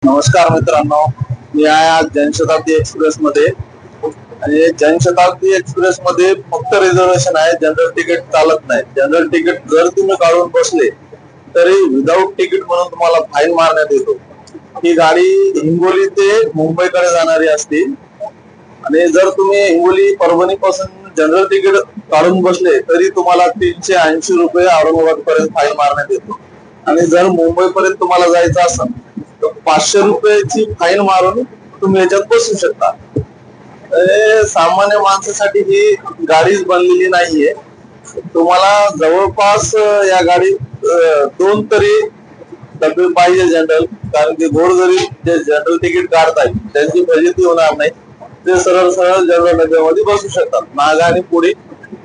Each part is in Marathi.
नमस्कार मित्रांनो, मी आहे आज जनशताब्दी एक्सप्रेस मध्ये आणि जनशताब्दी एक्सप्रेस मध्ये फक्त रिझर्वेशन आहे, जनरल तिकीट चालत नाही. जनरल तिकीट जर तुम्ही काढून बसले तरी विदाऊट तिकीट म्हणून तुम्हाला फाईन मारण्यात येतो. ही गाडी हिंगोली ते मुंबईकडे जाणारी असते आणि जर तुम्ही हिंगोली परभणी पासून जनरल तिकीट काढून बसले तरी तुम्हाला 380 रुपये औरंगाबाद पर्यंत फाईन मारण्यात येतो. आणि जर मुंबई पर्यंत तुम्हाला जायचं असेल तर 500 रुपयाची फाईन मारून तुम्ही याच्यात बसू शकता. सामान्य माणसासाठी ही गाडीच बनलेली नाहीये. तुम्हाला जवळपास या गाडीत 2 तरी डबे पाहिजे जनरल, कारण की गोरगरीब जे जनरल तिकीट काढताय त्यांची फजिती होणार नाही. ते सरळ सरळ जनरल डब्यामध्ये बसू शकतात. मागे आणि पुढे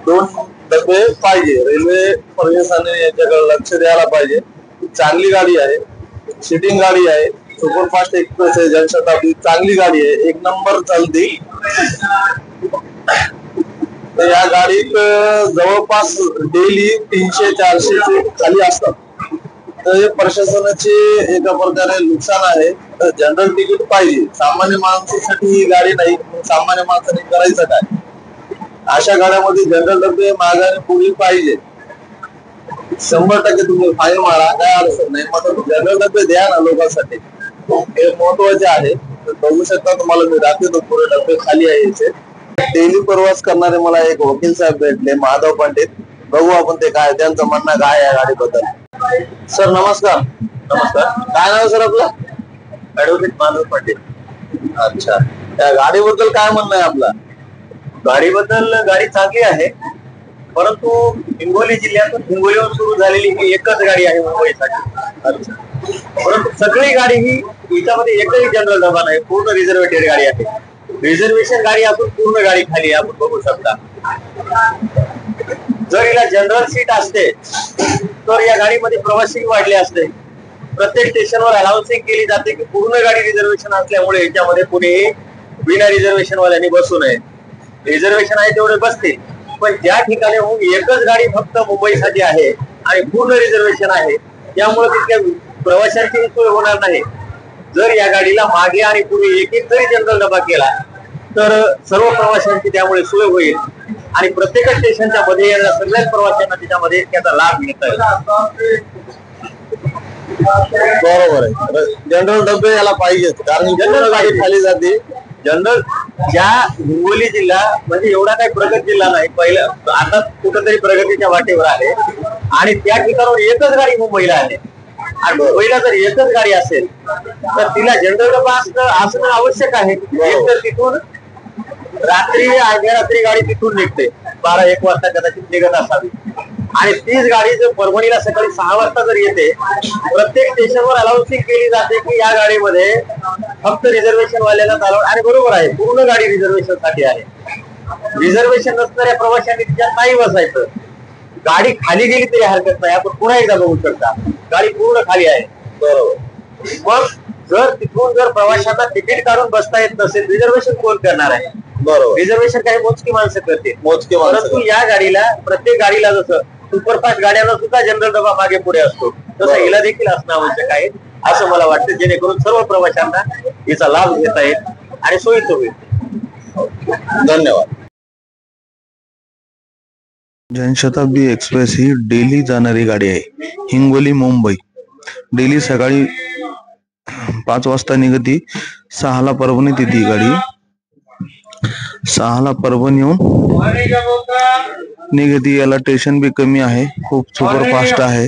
2 डबे पाहिजे. रेल्वे प्रशासनाने याच्याकडे लक्ष द्यायला पाहिजे. चांगली गाडी आहे, सिटिंग गाडी आहे, सुपरफास्ट एक्सप्रेस आहे, जनशताब्दी चांगली गाडी आहे, 1 नंबर चालते. या गाडीत जवळपास डेली 300-400 खाली असतात. तर हे प्रशासनाचे एका प्रकारे नुकसान आहे. तर जनरल तिकीट पाहिजे. सामान्य माणसासाठी ही गाडी नाही, सामान्य माणसाने करायचं काय? अशा गाड्यामध्ये जनरल डबे मागे आणि पुढे पाहिजे. 100% तुम्ही फाईन मारा, काय अडचण नाही. मग जनरल डबे द्या ना लोकांसाठी, हे महत्वाचे आहे. बघू शकता तुम्हाला मी दाखवतो, पुढे डबे खाली आहे याचे. डेली प्रवास करणारे मला एक वकील साहेब भेटले, माधव पंडित. बघू आपण ते काय त्यांचं म्हणणं काय या गाडीबद्दल. सर नमस्कार. नमस्कार. काय नाव सर आपलं? ऍडव्होकेट माधव पंडित. अच्छा, त्या गाडीबद्दल काय म्हणणं आहे आपलं? गाडीबद्दल गाडी चांगली आहे, परंतु हिंगोली जिल्ह्यातून हिंगोलीहून सुरू झालेली ही एकच गाडी आहे मुंबईसाठी. अच्छा, परंतु सगळी गाडी ही याच्यामध्ये एकही जनरल डबा नाही, पूर्ण रिझर्वेटेड गाडी आहे. रिझर्वेशन गाडी असून पूर्ण गाडी खाली आपण बघू शकता. जर हिला जनरल सीट असते तर या गाडीमध्ये प्रवासी वाढले असते. प्रत्येक स्टेशनवर अनाउन्सिंग केली जाते की पूर्ण गाडी रिझर्वेशन असल्यामुळे याच्यामध्ये कुणीही बिना रिझर्वेशन वाल्यांनी बसू नये. रिझर्वेशन आहे तेवढे बसते, पण ज्या ठिकाणी एकच गाडी फक्त मुंबईसाठी आहे आणि पूर्ण रिझर्वेशन आहे, त्यामुळे तिथल्या प्रवाशांची सोय होणार नाही. जर या गाडीला मागे आणि पुढे एक जरी जनरल डबा केला तर सर्व प्रवाशांची त्यामुळे सोय होईल आणि प्रत्येक स्टेशनच्या मध्ये येणाऱ्या सगळ्याच प्रवाशांना त्याच्यामध्ये त्याचा लाभ घेता येईल. बरोबर आहे. जनरल डबे याला पाहिजेत, कारण जनरल गाडी खाली जाते. जनरल ज्या हिंगोली जिल्हा म्हणजे एवढा काही प्रगत जिल्हा नाही, पहिलं आता कुठंतरी प्रगतीच्या वाटेवर आहे आणि त्या ठिकाणावर एकच गाडी मुंबईला आहे. आणि मुंबईला जर एकच गाडी असेल तर तिला जनरल डबा असणं आवश्यक आहे. एक तर तिथून रात्री अर्ध्या रात्री गाडी तिथून निघते, 12-1 वाजता कदाचित निघत असावी, आणि तीच गाडी जर परभणीला सकाळी 6 वाजता जर येते, प्रत्येक स्टेशनवर अनाउन्सिंग केली जाते की या गाडीमध्ये फक्त रिझर्वेशन वाल्याला चालव. आणि बरोबर आहे, पूर्ण गाडी रिझर्वेशन साठी आहे. रिझर्वेशन नसणाऱ्या प्रवाशांनी तिच्यात नाही बसायचं. गाडी खाली गेली तरी हरकत नाही, आपण पुन्हा एकदा बघू शकता गाडी पूर्ण खाली आहे. बरोबर. मग जर तिथून जर प्रवाशांना तिकीट काढून बसता येत नसेल, रिझर्वेशन कोण करणार आहे? बरोबर, रिझर्वेशन काही मोजकी माणसं करते, मोजके. परंतु या गाडीला, प्रत्येक गाडीला जसं सुपरफास्ट गाड्यांना सुद्धा जनरल डबा मागे पुढे असतो, तसं हिला देखील असणं आवश्यक आहे असं मला वाटतं, जेणेकरून सर्व प्रवाशांना याचा लाभ घेता येईल आणि सोयीचं होईल. धन्यवाद. जनशताब्दी एक्सप्रेस ही डेली जाणारी गाडी आहे. हिंगोली मुंबई डेली सकाळी 5 वाजता निघती. 6ला परभणीत येते गाडी. 6ला परभणीहून निघती. याला स्टेशन बी कमी आहे, खूप सुपरफास्ट आहे,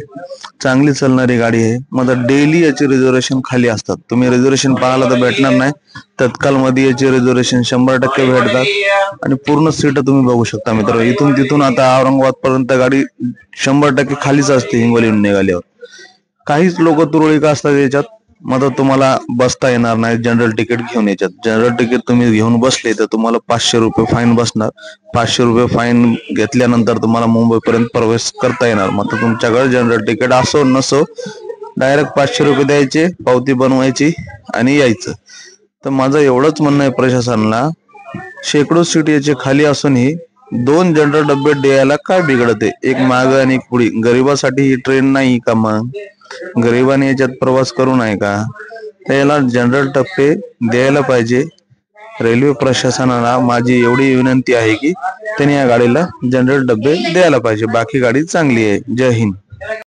चांगली चालणारी गाडी आहे. मग डेली याचे रिझर्वेशन खाली असतात. तुम्ही रिझर्वेशन पाहायला तर भेटणार नाही. तत्काल मध्ये याचे रिझर्वेशन 100% भेटतात आणि पूर्ण सीट तुम्ही बघू शकता मित्र. इथून तिथून आता औरंगाबाद पर्यंत गाडी 100% खालीच असते हिंगोलीहून निघाल्यावर. काहीच लोक तुरळक असतात याच्यात, मग तुम्हाला बसता येणार नाही जनरल तिकीट घेऊन. याच्यात जनरल तिकीट तुम्ही घेऊन बसले तर तुम्हाला 500 रुपये फाईन बसणार. 500 रुपये फाईन घेतल्यानंतर तुम्हाला मुंबईपर्यंत प्रवेश करता येणार. मग तुमच्याकडे जनरल तिकीट असो नसो, डायरेक्ट 500 रुपये द्यायचे, पावती बनवायची आणि यायचं. तर माझं एवढंच म्हणणं आहे प्रशासनाला, शेकडो सीट याचे खाली असूनही 2 जनरल डबे द्यायला काय बिघडते? एक माग आणि एक पुढे. गरिबासाठी ही ट्रेन नाही का? मग गरिबाने याच्यात प्रवास करू नये का? तर याला जनरल टप्पे द्यायला पाहिजे. रेल्वे प्रशासनाला माझी एवढी विनंती आहे की त्यांनी या गाडीला जनरल डब्बे द्यायला पाहिजे. बाकी गाडी चांगली आहे. जय हिंद.